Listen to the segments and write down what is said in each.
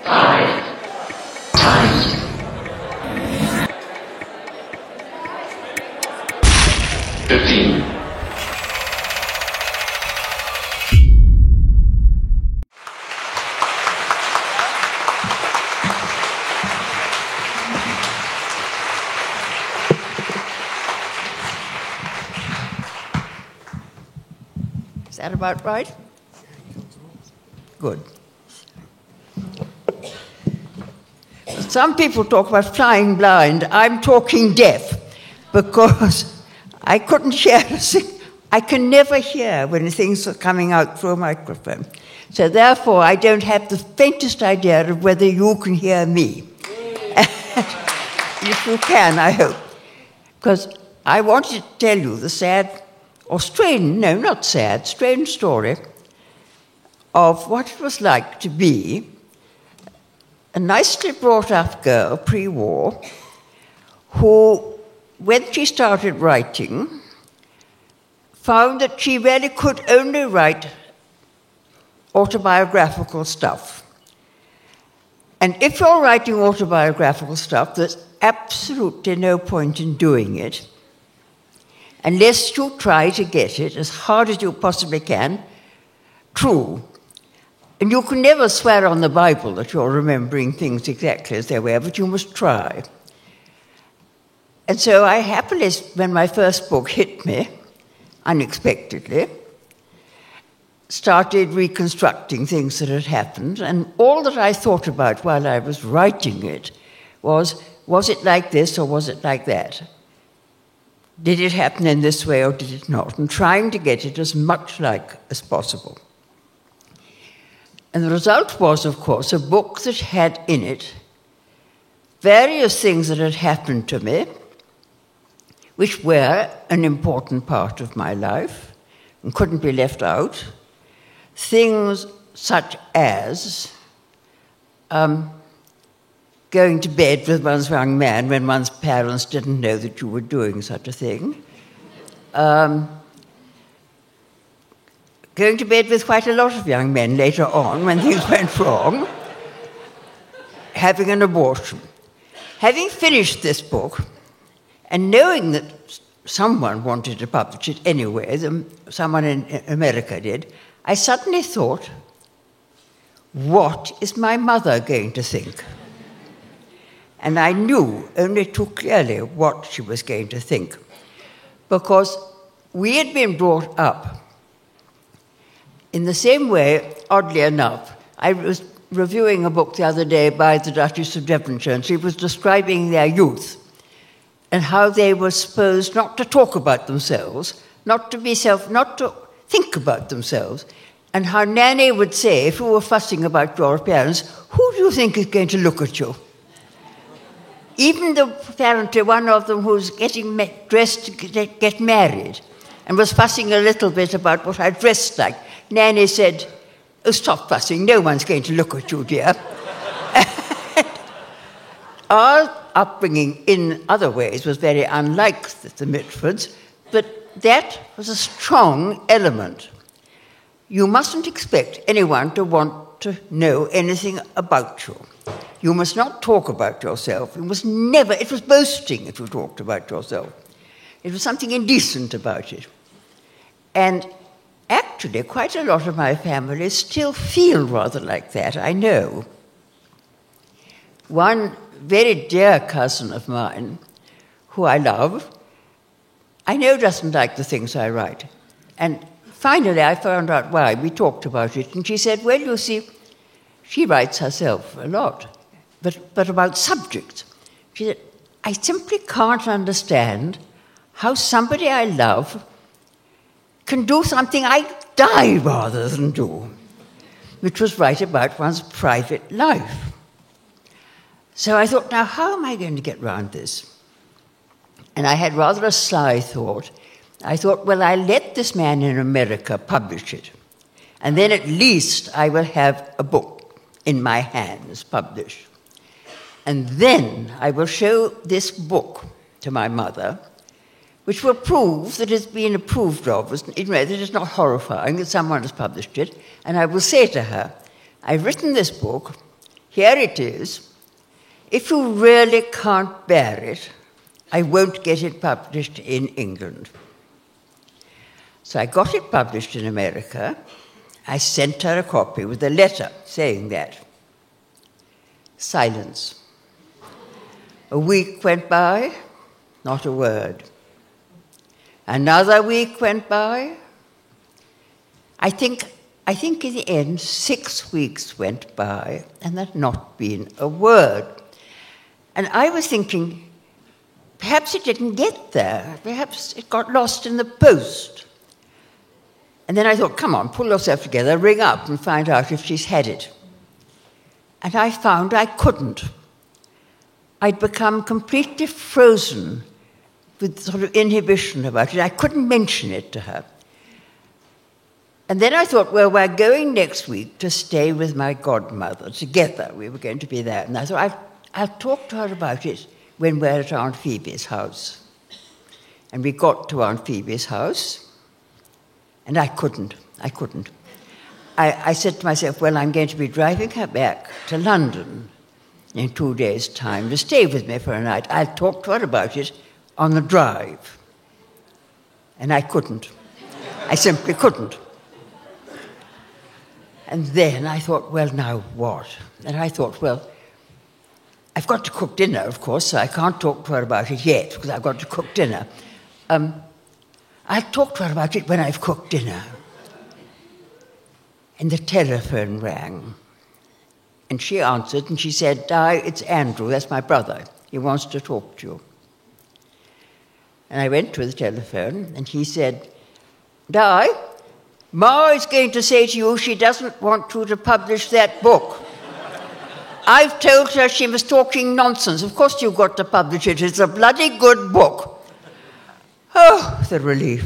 Is that about right? Good. Some people talk about flying blind. I'm talking deaf because I couldn't hear a thing. I can never hear when things are coming out through a microphone. So therefore, I don't have the faintest idea of whether you can hear me. If you can, I hope. Because I wanted to tell you the sad, or strange, no, not sad, strange story of what it was like to be a nicely brought up girl pre-war who, when she started writing, found that she really could only write autobiographical stuff. And if you're writing autobiographical stuff, there's absolutely no point in doing it unless you try to get it as hard as you possibly can true. And you can never swear on the Bible that you're remembering things exactly as they were, but you must try. And so I happily, when my first book hit me, unexpectedly, started reconstructing things that had happened, and all that I thought about while I was writing it was it like this or was it like that? Did it happen in this way or did it not? And trying to get it as much like as possible. And the result was, of course, a book that had in it various things that had happened to me, which were an important part of my life and couldn't be left out. Things such as going to bed with one's young man when one's parents didn't know that you were doing such a thing. Going to bed with quite a lot of young men later on when things went wrong. Having an abortion. Having finished this book, and knowing that someone wanted to publish it anyway, someone in America did, I suddenly thought, what is my mother going to think? And I knew only too clearly what she was going to think, because we had been brought up in the same way, oddly enough. I was reviewing a book the other day by the Duchess of Devonshire, and she was describing their youth and how they were supposed not to talk about themselves, not to think about themselves, and how Nanny would say, if you were fussing about your appearance, who do you think is going to look at you? Even apparently one of them who was getting dressed to get married and was fussing a little bit about what I dressed like, Nanny said, oh, stop fussing, no one's going to look at you, dear. Our upbringing in other ways was very unlike the Mitfords, but that was a strong element. You mustn't expect anyone to want to know anything about you. You must not talk about yourself. You must never, it was boasting if you talked about yourself. It was something indecent about it. And actually, quite a lot of my family still feel rather like that, I know. One very dear cousin of mine, who I love, I know doesn't like the things I write. And finally I found out why. We talked about it, and she said, well, you see, she writes herself a lot, but about subjects. She said, I simply can't understand how somebody I love can do something I die rather than do, which was write about one's private life. So I thought, now how am I going to get round this? And I had rather a sly thought. I thought, well, I'll let this man in America publish it, and then at least I will have a book in my hands published. And then I will show this book to my mother, which will prove that it's been approved of, that it's not horrifying that someone has published it, and I will say to her, I've written this book, Here it is. If you really can't bear it, I won't get it published in England. So I got it published in America. I sent her a copy with a letter saying that. Silence. A week went by, not a word. Another week went by. I think in the end, 6 weeks went by, and there'd not been a word. And I was thinking, perhaps it didn't get there. Perhaps it got lost in the post. And then I thought, come on, pull yourself together, ring up and find out if she's had it. And I found I couldn't. I'd become completely frozen with sort of inhibition about it. I couldn't mention it to her. And then I thought, well, we're going next week to stay with my godmother together. We were going to be there. And I thought, I'll talk to her about it when we're at Aunt Phoebe's house. And we got to Aunt Phoebe's house, and I couldn't. I said to myself, well, I'm going to be driving her back to London in 2 days' time to stay with me for a night. I'll talk to her about it on the drive. And I couldn't. I simply couldn't. And then I thought, well, now what? And I thought, well, I've got to cook dinner, of course, so I can't talk to her about it yet, because I've got to cook dinner. I'll talk to her about it when I've cooked dinner. And the telephone rang. And she answered, and she said, Di, it's Andrew, that's my brother. He wants to talk to you. And I went to the telephone, and he said, Di, Ma is going to say to you she doesn't want you to publish that book. I've told her she was talking nonsense. Of course you've got to publish it. It's a bloody good book. Oh, the relief.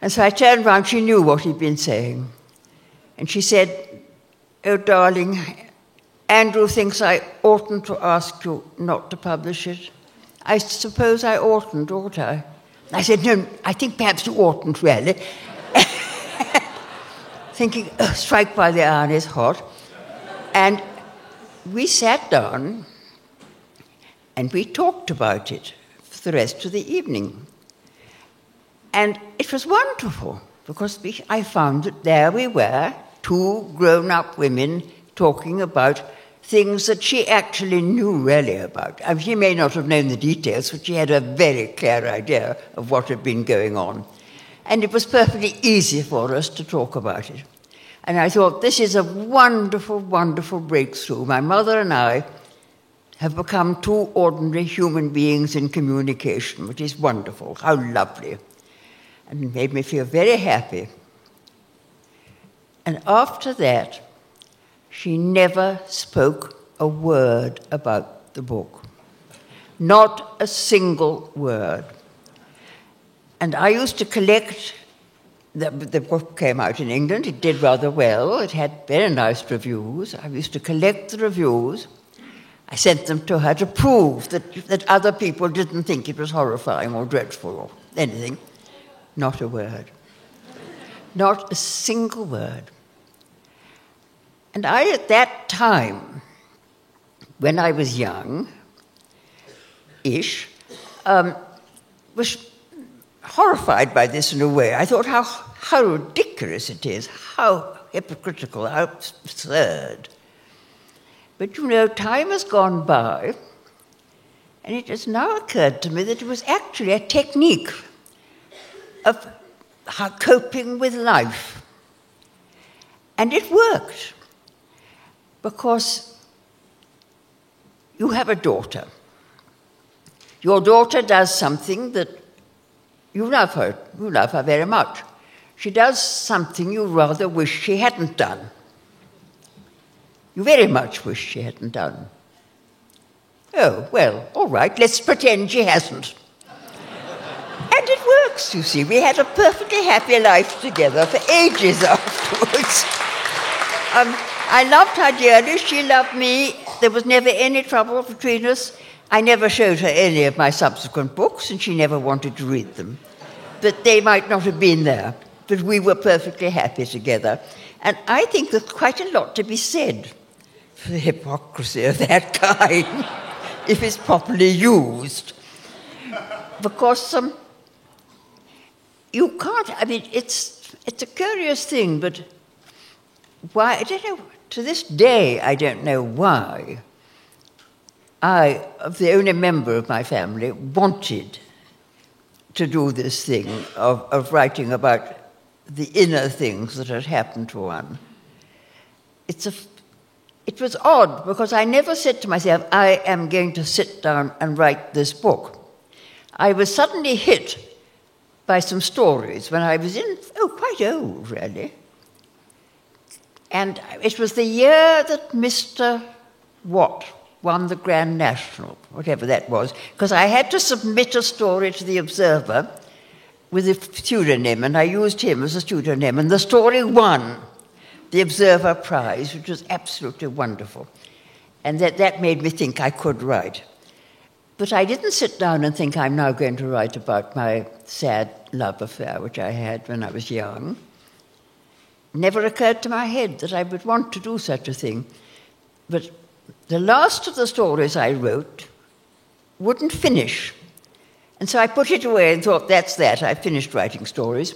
And so I turned round. She knew what he'd been saying. And she said, oh, darling, Andrew thinks I oughtn't to ask you not to publish it. I suppose I oughtn't, ought I? I said, no, I think perhaps you oughtn't, really. Thinking, oh, strike while the iron is hot. And we sat down and we talked about it for the rest of the evening. And it was wonderful, because I found that there we were, two grown-up women talking about things that she actually knew really about. I mean, she may not have known the details, but she had a very clear idea of what had been going on. And it was perfectly easy for us to talk about it. And I thought, this is a wonderful, wonderful breakthrough. My mother and I have become two ordinary human beings in communication, which is wonderful. How lovely. And it made me feel very happy. And after that, she never spoke a word about the book. Not a single word. And I used to collect, the book came out in England, it did rather well, it had very nice reviews. I used to collect the reviews. I sent them to her to prove that other people didn't think it was horrifying or dreadful or anything. Not a word. Not a single word. And I, at that time, when I was young-ish, was horrified by this in a way. I thought how ridiculous it is, how hypocritical, how absurd. But, you know, time has gone by, and it has now occurred to me that it was actually a technique of coping with life. And it worked. Because you have a daughter. Your daughter does something that you love her very much. She does something you rather wish she hadn't done. You very much wish she hadn't done. Oh, well, all right, let's pretend she hasn't. And it works, you see. We had a perfectly happy life together for ages afterwards. I loved her dearly, she loved me. There was never any trouble between us. I never showed her any of my subsequent books, and she never wanted to read them. But they might not have been there, but we were perfectly happy together. And I think there's quite a lot to be said the hypocrisy of that kind, if it's properly used. Because you can't, I mean, it's a curious thing, but why, I don't know, to this day, I don't know why I, the only member of my family, wanted to do this thing of writing about the inner things that had happened to one. It was odd, because I never said to myself, I am going to sit down and write this book. I was suddenly hit by some stories when I was quite old, really. And it was the year that Mr. Watt won the Grand National, whatever that was, because I had to submit a story to the Observer with a pseudonym, and I used him as a pseudonym, and the story won the Observer Prize, which was absolutely wonderful. And that made me think I could write. But I didn't sit down and think I'm now going to write about my sad love affair, which I had when I was young. It never occurred to my head that I would want to do such a thing. But the last of the stories I wrote wouldn't finish. And so I put it away and thought, that's that. I finished writing stories.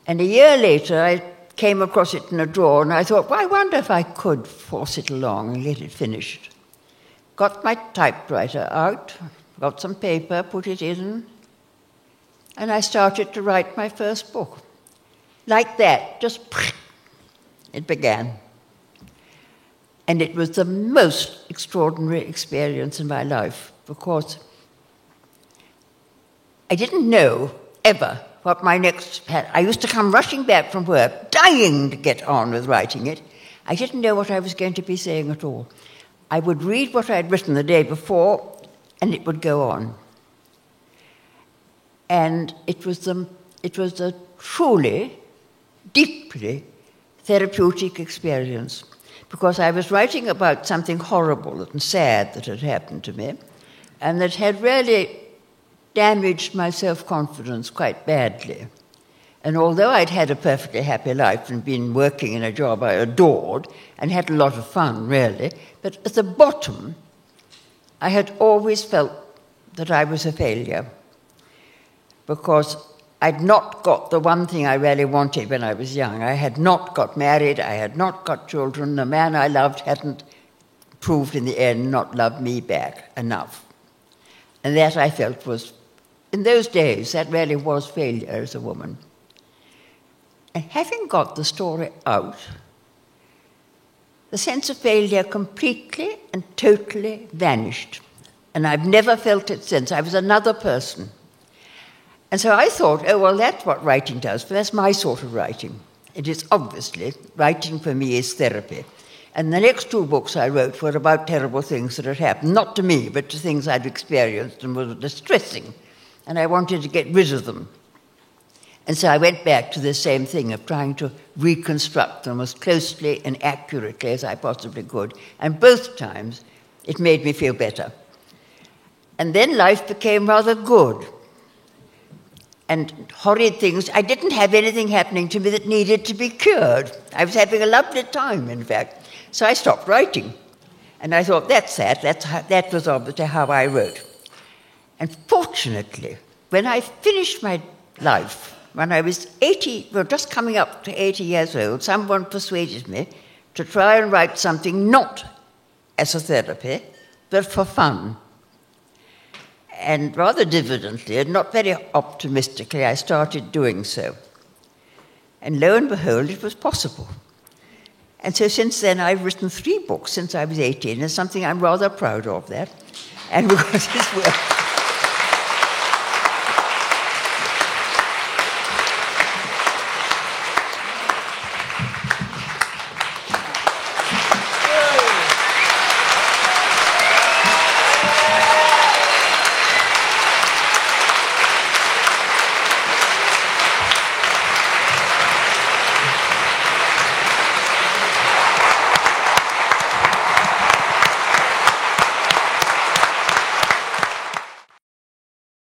And a year later, I came across it in a drawer, and I thought, well, I wonder if I could force it along and get it finished. Got my typewriter out, got some paper, put it in, and I started to write my first book. Like that, just it began. And it was the most extraordinary experience in my life, because I didn't know ever what my next... I used to come rushing back from work, dying to get on with writing it. I didn't know what I was going to be saying at all. I would read what I had written the day before, and it would go on. And it was a truly, deeply therapeutic experience, because I was writing about something horrible and sad that had happened to me, and that had really damaged my self-confidence quite badly. And although I'd had a perfectly happy life and been working in a job I adored and had a lot of fun, really, but at the bottom, I had always felt that I was a failure, because I'd not got the one thing I really wanted when I was young. I had not got married, I had not got children, the man I loved hadn't proved in the end not loved me back enough. And that I felt was, in those days, that really was failure as a woman. And having got the story out, the sense of failure completely and totally vanished. And I've never felt it since. I was another person. And so I thought, oh, well, that's what writing does. But that's my sort of writing. It is obviously, writing for me is therapy. And the next two books I wrote were about terrible things that had happened, not to me, but to things I'd experienced and were distressing. And I wanted to get rid of them. And so I went back to the same thing of trying to reconstruct them as closely and accurately as I possibly could. And both times, it made me feel better. And then life became rather good. And horrid things, I didn't have anything happening to me that needed to be cured. I was having a lovely time, in fact. So I stopped writing. And I thought, that's that. That was obviously how I wrote. And fortunately, when I finished my life, when I was 80, well, just coming up to 80 years old, someone persuaded me to try and write something not as a therapy, but for fun. And rather diffidently, and not very optimistically, I started doing so. And lo and behold, it was possible. And so since then, I've written 3 books since I was 18. It's something I'm rather proud of, that. And because it's work.